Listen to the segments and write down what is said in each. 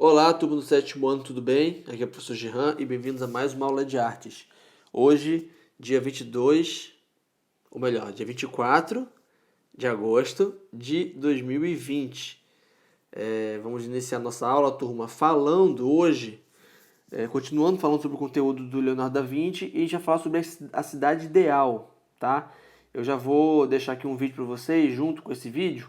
Olá, turma do sétimo ano, tudo bem? Aqui é o professor Jehan e bem-vindos a mais uma aula de artes. Hoje, dia 22, ou melhor, dia 24 de agosto de 2020. Vamos iniciar nossa aula, turma, falando hoje, continuando falando sobre o conteúdo do Leonardo da Vinci e já falar sobre a cidade ideal, tá? Eu já vou deixar aqui um vídeo para vocês, junto com esse vídeo,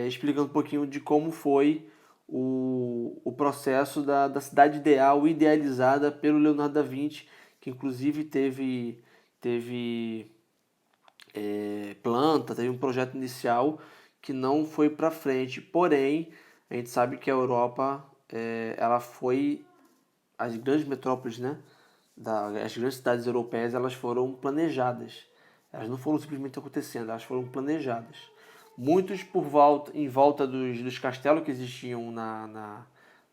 explicando um pouquinho de como foi o processo da cidade ideal, idealizada pelo Leonardo da Vinci, que inclusive teve planta, teve um projeto inicial que não foi para frente. Porém, a gente sabe que a Europa, ela foi, as grandes metrópoles, né? As grandes cidades europeias, elas foram planejadas. Elas não foram simplesmente acontecendo, elas foram planejadas. Muitos em volta dos castelos que existiam na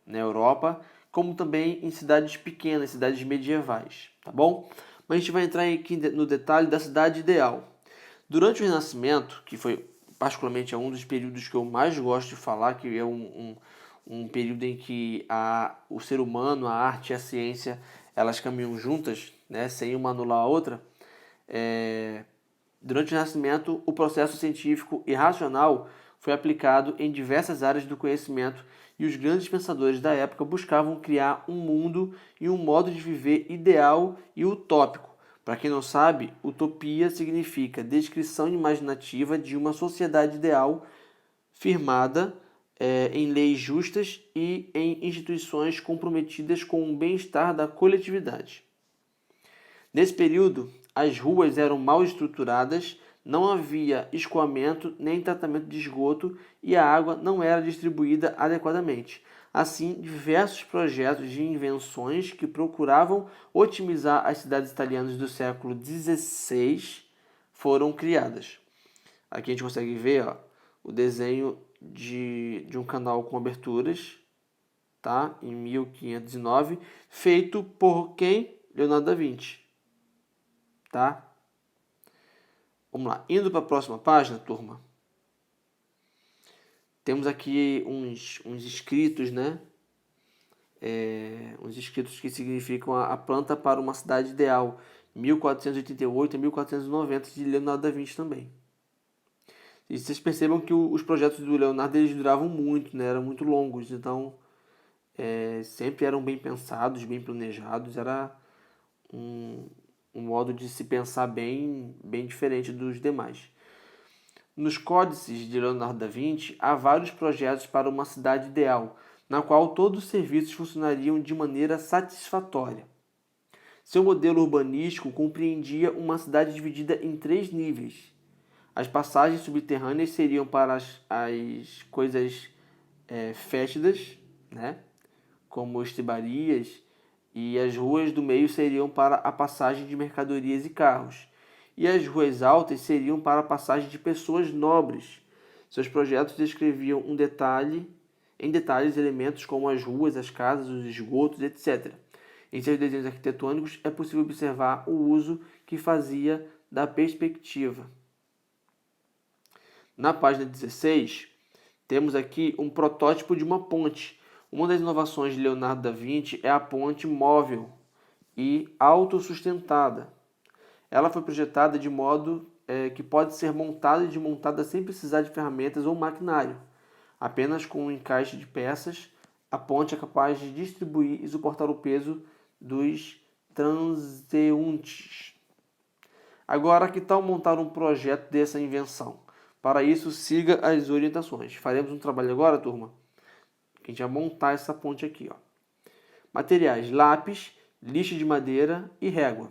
Europa, como também em cidades pequenas, cidades medievais, tá bom? Mas a gente vai entrar aqui no detalhe da cidade ideal. Durante o Renascimento, que foi particularmente um dos períodos que eu mais gosto de falar, que é um período em que o ser humano, a arte e a ciência, elas caminham juntas, né, sem uma anular a outra. Durante o Renascimento, o processo científico e racional foi aplicado em diversas áreas do conhecimento e os grandes pensadores da época buscavam criar um mundo e um modo de viver ideal e utópico. Para quem não sabe, utopia significa descrição imaginativa de uma sociedade ideal firmada em leis justas e em instituições comprometidas com o bem-estar da coletividade. Nesse período, as ruas eram mal estruturadas, não havia escoamento nem tratamento de esgoto e a água não era distribuída adequadamente. Assim, diversos projetos de invenções que procuravam otimizar as cidades italianas do século XVI foram criadas. Aqui a gente consegue ver o desenho de um canal com aberturas, tá? Em 1509, feito por quem? Leonardo da Vinci. Tá? Vamos lá. Indo para a próxima página, turma. Temos aqui uns escritos, né? Uns escritos que significam a planta para uma cidade ideal. 1488 a 1490 de Leonardo da Vinci também. E vocês percebam que os projetos do Leonardo eles duravam muito, né? Eram muito longos. Então, sempre eram bem pensados, bem planejados. Era um modo de se pensar bem diferente dos demais. Nos códices de Leonardo da Vinci, há vários projetos para uma cidade ideal, na qual todos os serviços funcionariam de maneira satisfatória. Seu modelo urbanístico compreendia uma cidade dividida em 3 níveis. As passagens subterrâneas seriam para as coisas fétidas, né? Como estibarias, e as ruas do meio seriam para a passagem de mercadorias e carros, e as ruas altas seriam para a passagem de pessoas nobres. Seus projetos descreviam em detalhes elementos como as ruas, as casas, os esgotos, etc. Em seus desenhos arquitetônicos é possível observar o uso que fazia da perspectiva. Na página 16, temos aqui um protótipo de uma ponte. Uma das inovações de Leonardo da Vinci é a ponte móvel e autossustentada. Ela foi projetada de modo que pode ser montada e desmontada sem precisar de ferramentas ou maquinário. Apenas com um encaixe de peças, a ponte é capaz de distribuir e suportar o peso dos transeuntes. Agora, que tal montar um projeto dessa invenção? Para isso, siga as orientações. Faremos um trabalho agora, turma, que a gente vai montar essa ponte aqui. Materiais: lápis, lixa de madeira e régua.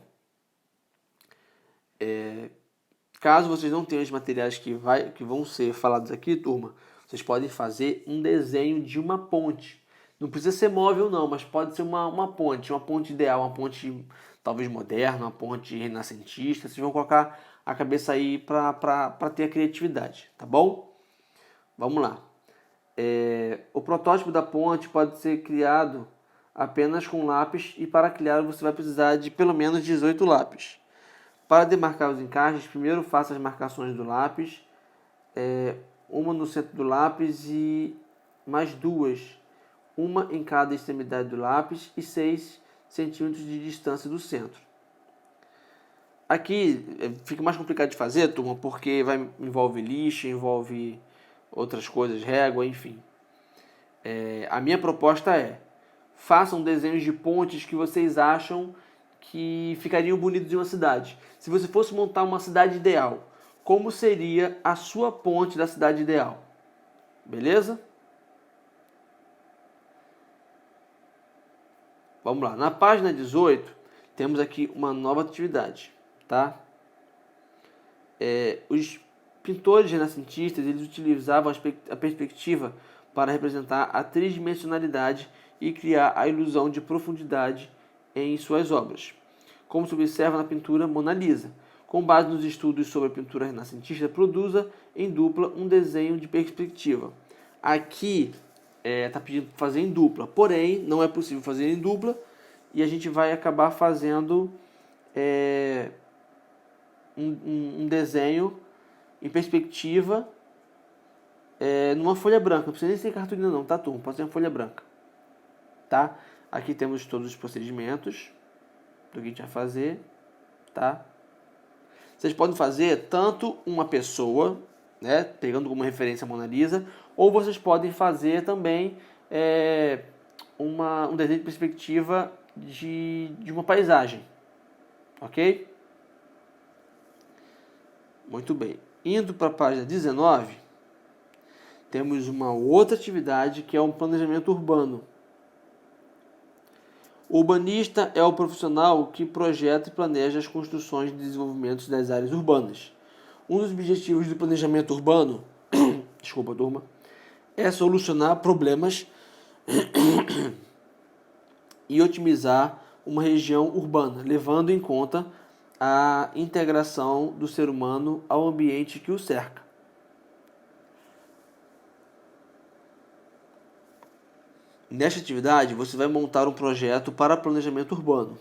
Caso vocês não tenham os materiais que vão ser falados aqui, turma, vocês podem fazer um desenho de uma ponte. Não precisa ser móvel não, mas pode ser uma ponte ideal, uma ponte talvez moderna, uma ponte renascentista. Vocês vão colocar a cabeça aí para ter a criatividade, tá bom? Vamos lá. O protótipo da ponte pode ser criado apenas com lápis e para criar você vai precisar de pelo menos 18 lápis. Para demarcar os encaixes, primeiro faça as marcações do lápis, uma no centro do lápis e mais duas, uma em cada extremidade do lápis e 6 centímetros de distância do centro. Aqui fica mais complicado de fazer, turma, porque envolve lixa, envolve outras coisas, régua, enfim. A minha proposta é: façam desenhos de pontes que vocês acham que ficariam bonitos em uma cidade. Se você fosse montar uma cidade ideal, como seria a sua ponte da cidade ideal? Beleza? Vamos lá. Na página 18, temos aqui uma nova atividade, tá? Os pintores renascentistas, eles utilizavam a perspectiva para representar a tridimensionalidade e criar a ilusão de profundidade em suas obras, como se observa na pintura Mona Lisa. Com base nos estudos sobre a pintura renascentista, produza em dupla um desenho de perspectiva. Aqui está pedindo para fazer em dupla, porém não é possível fazer em dupla e a gente vai acabar fazendo um desenho em perspectiva numa folha branca. Não precisa nem ser cartolina não, tá, turma? Pode ser uma folha branca. Tá? Aqui temos todos os procedimentos do que a gente vai fazer, tá? Vocês podem fazer tanto uma pessoa, né, pegando como referência a Mona Lisa, ou vocês podem fazer também um desenho de perspectiva de uma paisagem, ok? Muito bem. Indo para a página 19, temos uma outra atividade que é um planejamento urbano. O urbanista é o profissional que projeta e planeja as construções e desenvolvimentos das áreas urbanas. Um dos objetivos do planejamento urbano, desculpa, turma, é solucionar problemas e otimizar uma região urbana, levando em conta a integração do ser humano ao ambiente que o cerca. Nesta atividade, você vai montar um projeto para planejamento urbano.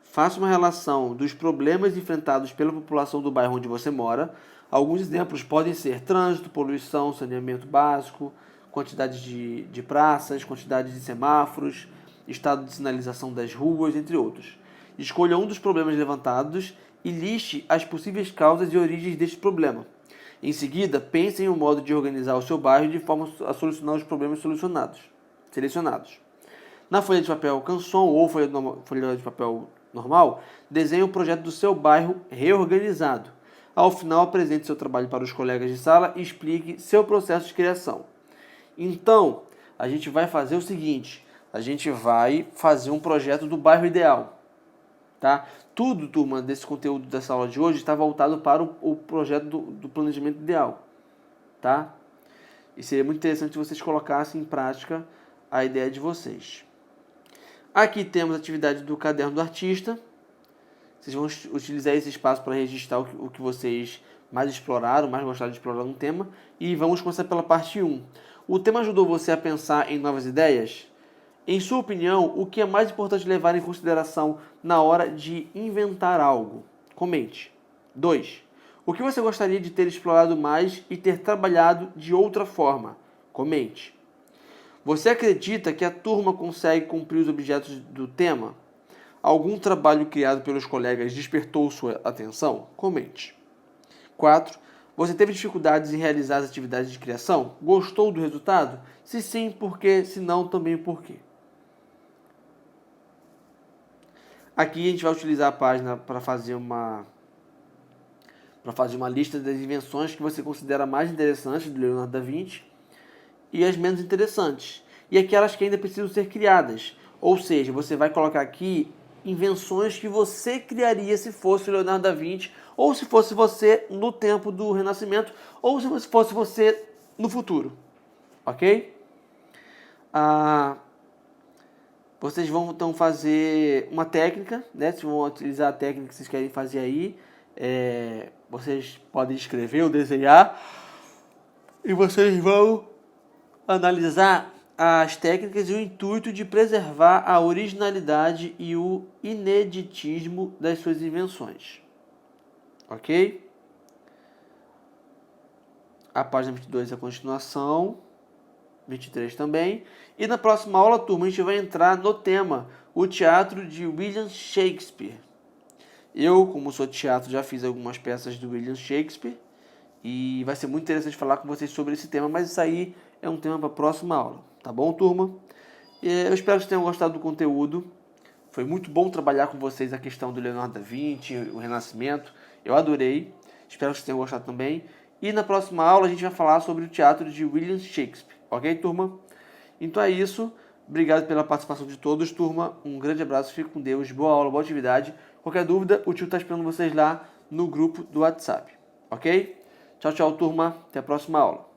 Faça uma relação dos problemas enfrentados pela população do bairro onde você mora. Alguns exemplos podem ser trânsito, poluição, saneamento básico, quantidade de praças, quantidade de semáforos, estado de sinalização das ruas, entre outros. Escolha um dos problemas levantados e liste as possíveis causas e origens deste problema. Em seguida, pense em um modo de organizar o seu bairro de forma a solucionar os problemas selecionados. Na folha de papel canson ou folha de papel normal, desenhe o projeto do seu bairro reorganizado. Ao final, apresente seu trabalho para os colegas de sala e explique seu processo de criação. Então, a gente vai fazer o seguinte: a gente vai fazer um projeto do bairro ideal. Tá? Tudo, turma, desse conteúdo dessa aula de hoje está voltado para o projeto do planejamento ideal. Tá? E seria muito interessante se vocês colocassem em prática a ideia de vocês. Aqui temos a atividade do caderno do artista. Vocês vão utilizar esse espaço para registrar o que vocês mais exploraram, mais gostaram de explorar no tema. E vamos começar pela parte 1. O tema ajudou você a pensar em novas ideias? Em sua opinião, o que é mais importante levar em consideração na hora de inventar algo? Comente. 2. O que você gostaria de ter explorado mais e ter trabalhado de outra forma? Comente. Você acredita que a turma consegue cumprir os objetos do tema? Algum trabalho criado pelos colegas despertou sua atenção? Comente. 4. Você teve dificuldades em realizar as atividades de criação? Gostou do resultado? Se sim, por quê? Se não, também por quê? Aqui a gente vai utilizar a página para fazer uma lista das invenções que você considera mais interessantes do Leonardo da Vinci e as menos interessantes. E aquelas que ainda precisam ser criadas. Ou seja, você vai colocar aqui invenções que você criaria se fosse o Leonardo da Vinci, ou se fosse você no tempo do Renascimento, ou se fosse você no futuro. Ok? Vocês vão então fazer uma técnica, né? Vocês vão utilizar a técnica que vocês querem fazer aí. Vocês podem escrever ou desenhar. E vocês vão analisar as técnicas e o intuito de preservar a originalidade e o ineditismo das suas invenções. Ok? A página 22 é a continuação. 23 também. E na próxima aula, turma, a gente vai entrar no tema, o teatro de William Shakespeare. Eu, como sou teatro, já fiz algumas peças do William Shakespeare e vai ser muito interessante falar com vocês sobre esse tema, mas isso aí é um tema para a próxima aula, tá bom, turma? Eu espero que vocês tenham gostado do conteúdo. Foi muito bom trabalhar com vocês a questão do Leonardo da Vinci, o Renascimento. Eu adorei. Espero que vocês tenham gostado também. E na próxima aula a gente vai falar sobre o teatro de William Shakespeare. Ok, turma? Então é isso. Obrigado pela participação de todos, turma. Um grande abraço, fique com Deus. Boa aula, boa atividade. Qualquer dúvida, o tio está esperando vocês lá no grupo do WhatsApp. Ok? Tchau, tchau, turma. Até a próxima aula.